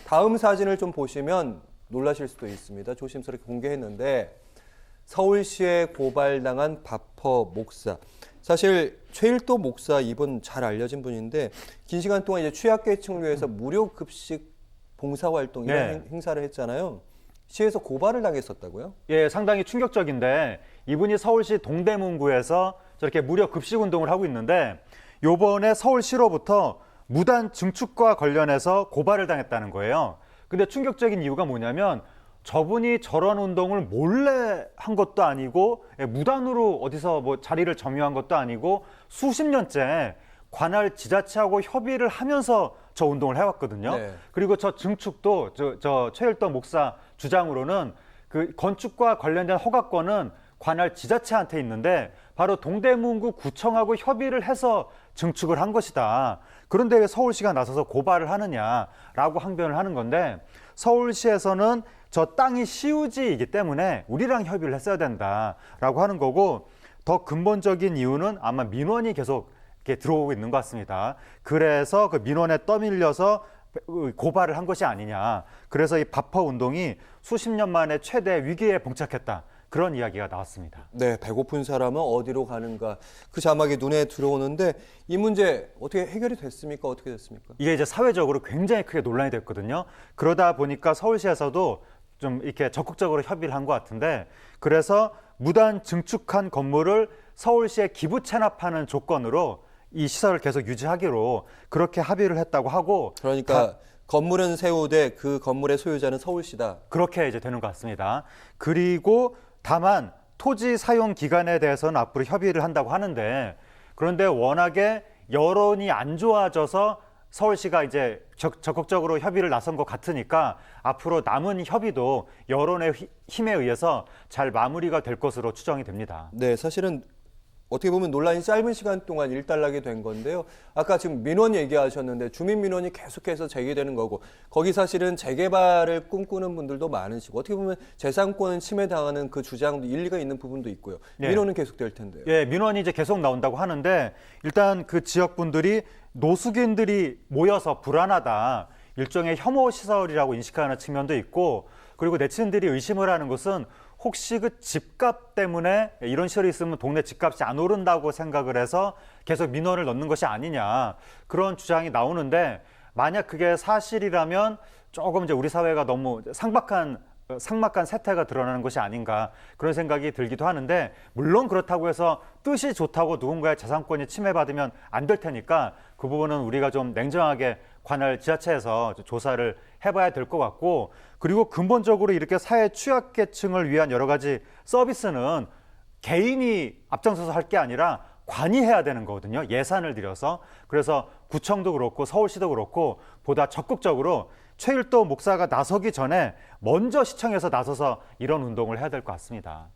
다음 사진을 좀 보시면 놀라실 수도 있습니다. 조심스럽게 공개했는데 서울시에 고발당한 바퍼 목사. 사실 최일도 목사 이분 잘 알려진 분인데 긴 시간 동안 이제 취약계층을 위해서 무료 급식 봉사활동 이런 행사를 했잖아요. 시에서 고발을 당했었다고요? 예, 상당히 충격적인데 이분이 서울시 동대문구에서 저렇게 무료 급식 운동을 하고 있는데 요번에 서울시로부터 무단 증축과 관련해서 고발을 당했다는 거예요. 근데 충격적인 이유가 뭐냐면 저분이 저런 운동을 몰래 한 것도 아니고 무단으로 어디서 뭐 자리를 점유한 것도 아니고 수십 년째 관할 지자체하고 협의를 하면서 저 운동을 해왔거든요. 네. 그리고 저 증축도 저 최일도 목사 주장으로는 그 건축과 관련된 허가권은 관할 지자체한테 있는데 바로 동대문구 구청하고 협의를 해서 증축을 한 것이다. 그런데 왜 서울시가 나서서 고발을 하느냐라고 항변을 하는 건데 서울시에서는 저 땅이 시유지이기 때문에 우리랑 협의를 했어야 된다라고 하는 거고 더 근본적인 이유는 아마 민원이 계속 이렇게 들어오고 있는 것 같습니다. 그래서 그 민원에 떠밀려서 고발을 한 것이 아니냐. 그래서 이 바퍼 운동이 수십 년 만에 최대 위기에 봉착했다. 그런 이야기가 나왔습니다. 네, 배고픈 사람은 어디로 가는가 그 자막이 눈에 들어오는데 이 문제 어떻게 해결이 됐습니까? 어떻게 됐습니까? 이게 이제 사회적으로 굉장히 크게 논란이 됐거든요. 그러다 보니까 서울시에서도 좀 이렇게 적극적으로 협의를 한 것 같은데 그래서 무단 증축한 건물을 서울시에 기부 체납하는 조건으로 이 시설을 계속 유지하기로 그렇게 합의를 했다고 하고 그러니까 건물은 세우되 그 건물의 소유자는 서울시다. 그렇게 이제 되는 것 같습니다. 그리고 다만 토지 사용 기간에 대해서는 앞으로 협의를 한다고 하는데 그런데 워낙에 여론이 안 좋아져서 서울시가 이제 적극적으로 협의를 나선 것 같으니까 앞으로 남은 협의도 여론의 힘에 의해서 잘 마무리가 될 것으로 추정이 됩니다. 네, 사실은 어떻게 보면 논란이 짧은 시간 동안 일단락이 된 건데요. 아까 지금 민원 얘기하셨는데 주민 민원이 계속해서 제기되는 거고 거기 사실은 재개발을 꿈꾸는 분들도 많으시고 어떻게 보면 재산권은 침해당하는 그 주장도 일리가 있는 부분도 있고요. 민원은 계속될 텐데요. 예, 민원이 이제 계속 나온다고 하는데 일단 그 지역 분들이 노숙인들이 모여서 불안하다. 일종의 혐오 시설이라고 인식하는 측면도 있고 그리고 네티즌들이 의심을 하는 것은 혹시 그 집값 때문에 이런 시설이 있으면 동네 집값이 안 오른다고 생각을 해서 계속 민원을 넣는 것이 아니냐 그런 주장이 나오는데 만약 그게 사실이라면 조금 이제 우리 사회가 너무 삭막한 세태가 드러나는 것이 아닌가 그런 생각이 들기도 하는데 물론 그렇다고 해서 뜻이 좋다고 누군가의 재산권이 침해받으면 안 될 테니까 그 부분은 우리가 좀 냉정하게 관할 지자체에서 조사를 해봐야 될 것 같고 그리고 근본적으로 이렇게 사회 취약계층을 위한 여러 가지 서비스는 개인이 앞장서서 할 게 아니라 관이 해야 되는 거거든요. 예산을 들여서. 그래서 구청도 그렇고 서울시도 그렇고 보다 적극적으로 최일도 목사가 나서기 전에 먼저 시청에서 나서서 이런 운동을 해야 될 것 같습니다.